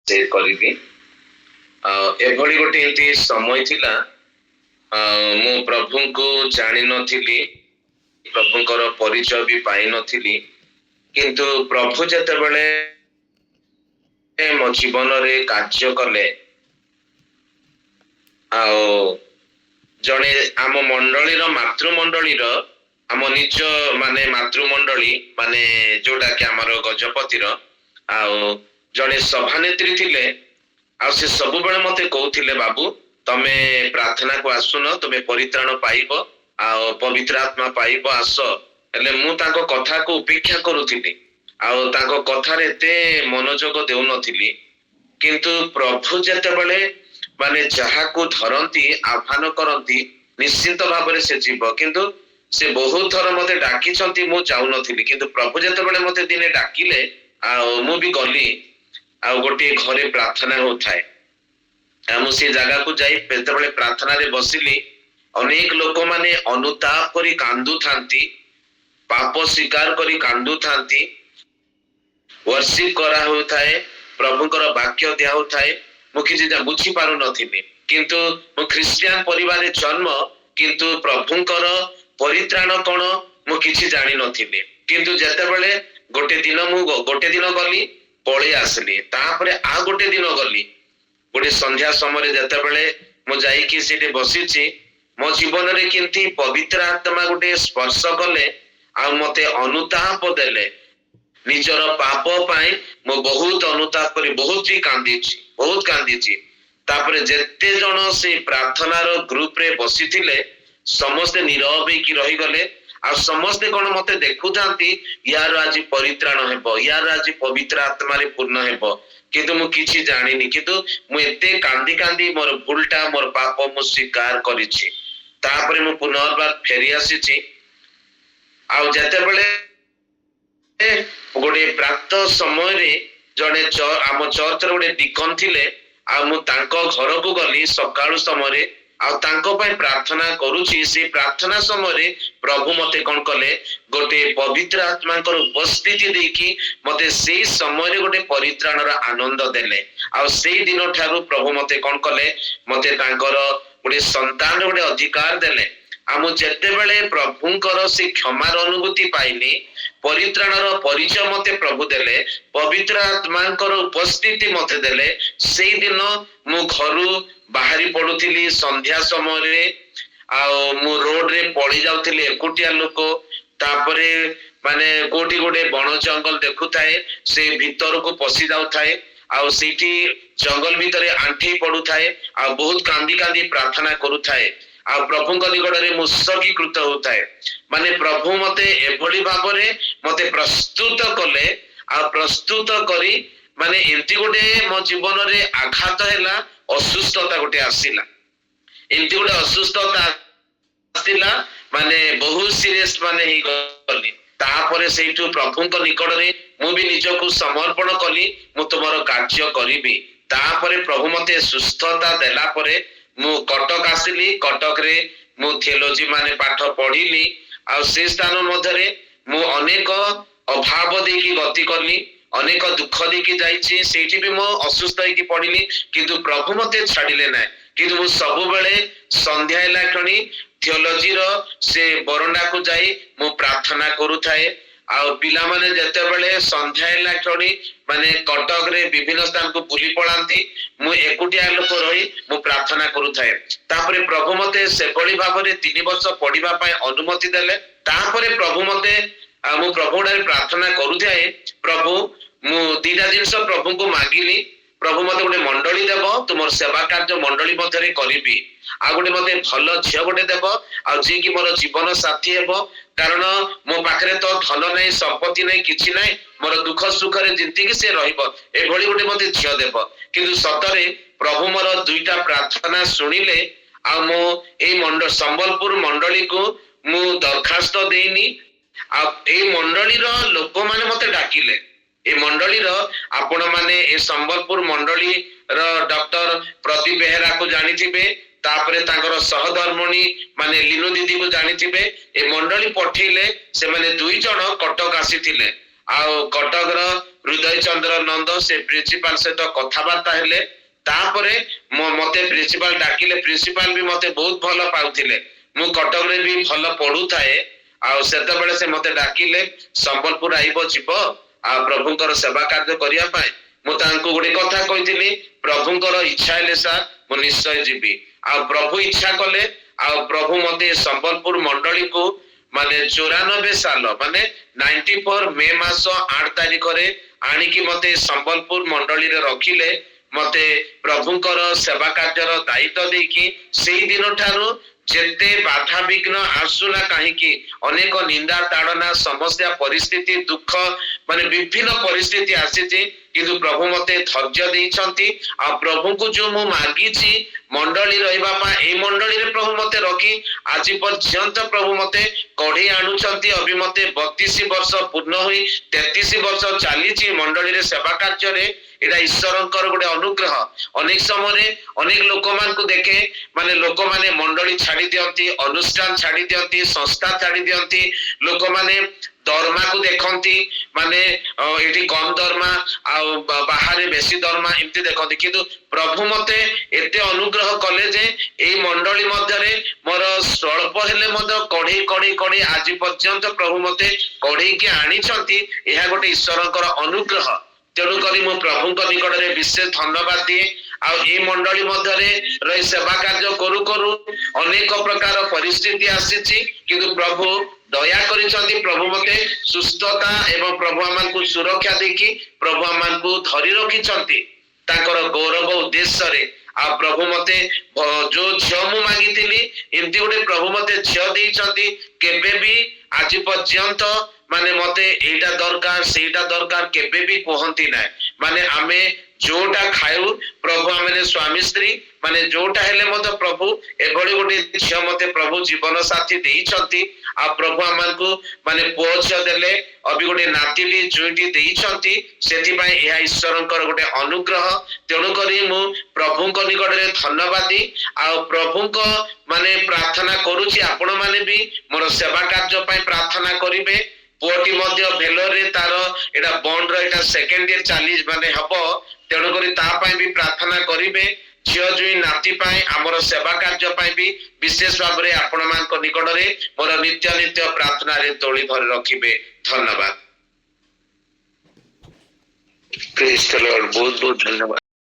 Share କରିବି। ଏଭଳି ଗୋଟେ ଏମିତି ସମୟ ଥିଲା, ମୁଁ ପ୍ରଭୁଙ୍କୁ ଜାଣିନଥିଲି, ପ୍ରଭୁଙ୍କର ପରିଚୟ ବି ପାଇନଥିଲି, କିନ୍ତୁ ପ୍ରଭୁ ଯେତେବେଳେ ମୋ ଜୀବନରେ କାର୍ଯ୍ୟ କଲେ, ଆଉ ଜଣେ ଆମ ମଣ୍ଡଳୀର ମାତୃମଣ୍ଡଳୀର ଆମ ନିଜ ମାନେ ମାତୃମଣ୍ଡଳୀ ମାନେ ଯୋଉଟା କି ଆମର ଗଜପତିର ଆଉ ଜଣେ ସଭାନେତ୍ରୀ ଥିଲେ, ଆଉ ସେ ସବୁବେଳେ ମତେ କହୁଥିଲେ, ବାବୁ ତମେ ପ୍ରାର୍ଥନାକୁ ଆସୁନ, ତମେ ପରିତ୍ରାଣ ପାଇବ ଆଉ ପବିତ୍ର ଆତ୍ମା ପାଇବ, ଆସ। ହେଲେ ମୁଁ ତାଙ୍କ କଥାକୁ ଉପେକ୍ଷା କରୁଥିଲି ଆଉ ତାଙ୍କ କଥାରେ ଏତେ ମନୋଯୋଗ ଦେଉନଥିଲି, କିନ୍ତୁ ପ୍ରଭୁ ଯେତେବେଳେ ମାନେ ଯାହାକୁ ଧରନ୍ତି, ଆହ୍ୱାନ କରନ୍ତି, ନିଶ୍ଚିତ ଭାବରେ ସେ ଯିବ। କିନ୍ତୁ ସେ ବହୁତ ଥର ମତେ ଡାକିଛନ୍ତି, ମୁଁ ଯାଉନଥିଲି, କିନ୍ତୁ ପ୍ରଭୁ ଯେତେବେଳେ ମତେ ଦିନେ ଡାକିଲେ ଆଉ ମୁଁ ବି ଗଲି, ଆଉ ଗୋଟିଏ ଘରେ ପ୍ରାର୍ଥନା ହଉଥାଏ, ଆଉ ମୁଁ ସେ ଜାଗାକୁ ଯାଇ ଯେତେବେଳେ ପ୍ରାର୍ଥନାରେ ବସିଲି, ଅନେକ ଲୋକମାନେ ଅନୁତାପ କରି କାନ୍ଦୁଥାନ୍ତି, ପାପ ସ୍ୱୀକାର କରି କାନ୍ଦୁଥାନ୍ତି, ବର୍ଷିପ କରା ହଉଥାଏ, ପ୍ରଭୁଙ୍କର ବାକ୍ୟ ଦିଆ ହଉଥାଏ, ମୁଁ କିଛି ବୁଝି ପାରୁନଥିଲି। କିନ୍ତୁ ମୁଁ ଖ୍ରୀଷ୍ଟିଆନ ପରିବାରରେ ଜନ୍ମ, କିନ୍ତୁ ପ୍ରଭୁଙ୍କର ପରିତ୍ରାଣ କଣ ମୁଁ କିଛି ଜାଣିନଥିଲି। କିନ୍ତୁ ଯେତେବେଳେ ଗୋଟେ ଦିନ ଗଲି, ପଳେଇ ଆସିଲି, ତାପରେ ଆଉ ଗୋଟେ ଦିନ ଗଲି, ଗୋଟେ ସନ୍ଧ୍ୟା ସମୟରେ ଯେତେବେଳେ ମୁଁ ଯାଇକି ସେଠି ବସିଛି, ମୋ ଜୀବନରେ କେମିତି ପବିତ୍ର ଆତ୍ମା ଗୋଟେ ସ୍ପର୍ଶ କଲେ ଆଉ ମତେ ଅନୁତାପ ଦେଲେ। ନିଜର ପାପ ପାଇଁ ମୁଁ ବହୁତ ଅନୁତାପ କରି ବହୁତ ହି କାନ୍ଦିଛି। ତାପରେ ଯେତେ ଜଣ ସେ ପ୍ରାର୍ଥନାର ଗ୍ରୁପରେ ବସିଥିଲେ, ସମସ୍ତେ ନୀରବ ହେଇକି ରହିଗଲେ, ଆଉ ସମସ୍ତେ କଣ ମତେ ଦେଖୁଥାନ୍ତି, ୟାର ଆଜି ପରିତ୍ରାଣ ହେବ, ୟାର ଆଜି ପବିତ୍ର ଆତ୍ମାରେ ପୂର୍ଣ୍ଣ ହେବ, କିନ୍ତୁ ମୁଁ କିଛି ଜାଣିନି। କିନ୍ତୁ ମୁଁ ଏତେ କାନ୍ଦି କାନ୍ଦି ମୋର ଭୁଲଟା, ମୋର ପାପ ମୁଁ ସ୍ୱୀକାର କରିଛି। ତାପରେ ମୁଁ ପୁନର୍ବାର ଫେରି ଆସିଛି, ଆଉ ଯେତେବେଳେ ଗୋଟେ ପ୍ରାତ ସମୟରେ ଜଣେ ଆମ ଚର୍ଚ୍ଚର ଗୋଟେ ଡିକନ ଥିଲେ, ଆଉ ମୁଁ ତାଙ୍କ ଘରକୁ ଗଲି ସକାଳୁ ସମୟରେ, ଆଉ ତାଙ୍କ ପାଇଁ ପ୍ରାର୍ଥନା କରୁଛି। ସେ ପ୍ରାର୍ଥନା ସମୟରେ ପ୍ରଭୁ ମତେ କଣ କଲେ, ଗୋଟେ ପବିତ୍ର ଆତ୍ମାଙ୍କର ଉପସ୍ଥିତି ଦେଇକି ମତେ ସେଇ ସମୟରେ ଗୋଟେ ପରିତ୍ରାଣର ଆନନ୍ଦ ଦେଲେ। ଆଉ ସେଇ ଦିନ ଠାରୁ ପ୍ରଭୁ ମତେ କଣ କଲେ, ମତେ ତାଙ୍କର ଗୋଟେ ସନ୍ତାନ ଗୋଟେ ଅଧିକାର ଦେଲେ। ଆଉ ମୁଁ ଯେତେବେଳେ ପ୍ରଭୁଙ୍କର ସେ କ୍ଷମାର ଅନୁଭୂତି ପାଇଲି, ପରିତ୍ରାଣର ପରିଚୟ ମତେ ପ୍ରଭୁ ଦେଲେ, ପବିତ୍ର ଆତ୍ମାଙ୍କର ଉପସ୍ଥିତି ମତେ ଦେଲେ, ସେଇଦିନ ମୁଁ ଘରୁ ବାହାରି ପଡୁଥିଲି ସନ୍ଧ୍ୟା ସମୟରେ, ଆଉ ମୁଁ ରୋଡରେ ପଳେଇ ଯାଉଥିଲି ଏକୁଟିଆ ଲୋକ। ତାପରେ ମାନେ କୋଉଠି ଗୋଟେ ବଣ ଜଙ୍ଗଲ ଦେଖୁଥାଏ, ସେ ଭିତରକୁ ପଶି ଯାଉଥାଏ, ଆଉ ସେଇଠି ଜଙ୍ଗଲ ଭିତରେ ଆଣ୍ଠେଇ ପଡୁଥାଏ, ଆଉ ବହୁତ କାନ୍ଦି କାନ୍ଦି ପ୍ରାର୍ଥନା କରୁଥାଏ, ଆଉ ପ୍ରଭୁଙ୍କ ନିକଟରେ ମୁଁ ଉତ୍ସର୍ଗୀକୃତ ହଉଥାଏ। ମାନେ ପ୍ରଭୁ ମତେ ଏଭଳି ଭାବରେ ମତେ ପ୍ରସ୍ତୁତ କଲେ, ଆଉ ପ୍ରସ୍ତୁତ କରି ମାନେ ଏମିତି ଗୋଟେ ମୋ ଜୀବନରେ ଆଘାତ ହେଲା, ଅସୁସ୍ଥତା ଗୋଟେ ଆସିଲା, ଏମିତି ଗୋଟେ ଅସୁସ୍ଥତା ଆସିଲା, ମାନେ ବହୁତ ସିରିୟସ ମାନେ ହେଇଗଲି। ତାପରେ ସେଇଠୁ ପ୍ରଭୁଙ୍କ ନିକଟରେ ମୁଁ ବି ନିଜକୁ ସମର୍ପଣ କଲି, ମୁଁ ତୁମର କାର୍ଯ୍ୟ କରିବି। ତାପରେ ପ୍ରଭୁ ମତେ ସୁସ୍ଥତା ଦେଲା ପରେ ମୁଁ କଟକ ଆସିଲି। କଟକରେ ମୁଁ ଥିଓଲୋଜି ମାନେ ପାଠ ପଢିଲି, ଆଉ ସେ ସ୍ଥାନ ମଧ୍ୟରେ ମୁଁ ଅନେକ ଅଭାବ ଦେଇକି ଗତି କଲି, ଅନେକ ଦୁଃଖ ଦେଇକି ଯାଇଛି, ସେଇଠି ବି ମୁଁ ଅସୁସ୍ଥ ହେଇକି ପଡିଲି, କିନ୍ତୁ ପ୍ରଭୁ ମତେ ଛାଡିଲେ ନାହିଁ। କିନ୍ତୁ ମୁଁ ସବୁବେଳେ ସନ୍ଧ୍ୟା ହେଲା କ୍ଷଣି ଥିଓଲୋଜିର ସେ ବରଣ୍ଡାକୁ ଯାଇ ମୁଁ ପ୍ରାର୍ଥନା କରୁଥାଏ। ଆଉ ପିଲାମାନେ ଯେତେବେଳେ ସନ୍ଧ୍ୟା ହେଲା କ୍ଷଣି ମାନେ କଟକରେ ବିଭିନ୍ନ ସ୍ଥାନକୁ ବୁଲି ପଳାନ୍ତି, ମୁଁ ଏକୁଟିଆ ଲୋକ ରହି ମୁଁ ପ୍ରାର୍ଥନା କରୁଥାଏ। ତାପରେ ପ୍ରଭୁ ମତେ ସେଭଳି ଭାବରେ 3 ବର୍ଷ ପଢିବା ପାଇଁ ଅନୁମତି ଦେଲେ। ତାପରେ ପ୍ରଭୁ ମତେ ମୁଁ ପ୍ରଭୁଠାରେ ପ୍ରାର୍ଥନା କରୁଥାଏ, ପ୍ରଭୁ ମୁଁ 2ଟା ଜିନିଷ ପ୍ରଭୁଙ୍କୁ ମାଗିଲି, ପ୍ରଭୁ ମତେ ଗୋଟେ ମଣ୍ଡଳୀ ଦେବ, ତୁମର ସେବା କାର୍ଯ୍ୟ ମଣ୍ଡଳୀ ମଧ୍ୟରେ କରିବି, ଆଉ ଗୋଟେ ମତେ ଭଲ ଝିଅ ଗୋଟେ ଦେବ, ଆଉ ଯିଏକି ମୋର ଜୀବନ ସାଥୀ ହେବ, କାରଣ ମୋ ପାଖରେ ତ ଧନ ନାହିଁ, ସମ୍ପତ୍ତି ନାହିଁ, କିଛି ନାହିଁ, ମୋର ଦୁଃଖ ସୁଖରେ ଯେତିକି ସେ ରହିବ, ଏଭଳି ଗୋଟେ ମତେ ଝିଅ ଦେବ। କିନ୍ତୁ ସତରେ ପ୍ରଭୁ ମୋର 2ଟା ପ୍ରାର୍ଥନା ଶୁଣିଲେ, ଆଉ ମୁଁ ଏଇ ସମ୍ବଲପୁର ମଣ୍ଡଳୀକୁ ମୁଁ ଦରଖାସ୍ତ ଦେଇନି, ଆଉ ଏଇ ମଣ୍ଡଳୀର ଲୋକମାନେ ମତେ ଡାକିଲେ। ଏ ମଣ୍ଡଳୀର ଆପଣ ମାନେ ଏ ସମ୍ବଲପୁର ମଣ୍ଡଳୀର ଡକ୍ଟର ପ୍ରଦୀପ ବେହେରାକୁ ଜାଣିଥିବେ, ତାପରେ ତାଙ୍କର ସହଧର୍ମଣୀ ମାନେ ଲିନୁ ଦିଦିକୁ ଜାଣିଥିବେ। ଏ ମଣ୍ଡଳୀ ପଠେଇଲେ, ସେମାନେ 2 ଜଣ କଟକ ଆସିଥିଲେ, ଆଉ କଟକର हृदय चंद्र नंद से प्रिंसिपाल सहित कथबार्ता हेले तापरे मते प्रिंसिपाल डाकिले प्रिंसिपाल भी मते बहुत भल पाउथिले मु कटक रे भी भल पढु थाए आ सेते बेले से मते डाकिले संबलपुर आइबो जिवो आ प्रभुंकर सेवा कार्य करिया पाए मु तांको गुडी कथा कहिथिली प्रभुंकर इच्छा हेले सर मु निश्चय जीवी आ प्रभु इच्छा कले आ प्रभु मते संबलपुर मंडली को माने 94 साल माने 94 मे मास 8 तारिख रे आनी की मते संबलपुर मंडली रे रखिले मते प्रभुंकर सेवा कार्यर दायित्व देकी सेही दिन ठारू जेते बाधा विघ्न आसुना कहीं अनेक निंदा ताड़ना समस्या परिस्थिति दुख माने विभिन्न परिस्थिति आसीची किंतु प्रभु मते धैर्य देइछंती आ प्रभु को जो मु मागीची मंडली रहिबा पा ए मंडली रे प्रभु मते रखी आज पर्यंत प्रभु मते कढी आनुछंती अभी मते 32 वर्ष पूर्ण होई 33 वर्ष चालीची मंडली रे सेवा कार्य रे एटा ईश्वरंकर गोटे अनुग्रह अनेक समय अनेक लोक मान को देखे माने लोक माने मंडली छाड़ी दियंती अनुष्ठान छाड़ी दियंती संस्था छाड़ी दियंती लोक माने दरमा को देखंती माने एठी कम दरमा आ बाहर बेसी दरमा एमती देखंती किंतु प्रभु मते एते अनुग्रह कले जे एई मंडली मध्य रे मोर स्वल्प हेले मध्य कढी कढी कढी आज पर्यंत प्रभु मते कढी के आनी छंती एहा गोटे ईश्वरंकर अनुग्रह तेणु करी मु प्रभु निकट में विशेष धन्यवाद दिए आई मंडली मध्य रही सेवा कार्य करू करू अनेक प्रकार परिस्थिति आसी किंतु प्रभु दया करिसंती प्रभु मते सुस्थता एवं प्रभु आमान को सुरक्षा देखी प्रभु आमान को धरी रखिसंती ताकर गौरव उद्देश्य रे आ प्रभु मते जो झियो मु मागितिली एमती गोटे प्रभु मते झियो देइसंती केबे भी आज पर्यंत माने मते एटा दरकार सेटा दरकार केबे भी कहंती ना माने आमे जोटा खायु प्रभु आमे स्वामी स्त्री माने जोटा हेले मते प्रभु एभली गोटे झियो मते प्रभु जीवन साथी देइछंती आ प्रभु आमानकु माने पोछ देले अभी गोटे नातिली जुइटी देइछंती सेति पय एहा ईश्वरंकर गोटे अनुग्रह तेणु करी मु प्रभुंक निकट रे धन्यवादी आ प्रभुंक माने प्रार्थना करूची आपण माने भी मोर सेवा कार्य पय प्रार्थना करिवे पोटी मध्य भेलोर रे तार एटा बॉन्ड रो एटा सेकंड ईयर 40 माने हबो तेणु करी ता पय भी प्रार्थना करिवे झियो जुई नाती पाए आमर सेवा कार्य पाए भी विशेष भाव में आपण मान निकट रे मोर नित्य नित्य प्रार्थना रे तोली धरि रखिबे धन्यवाद। प्रेज द लॉर्ड बहुत बहुत धन्यवाद।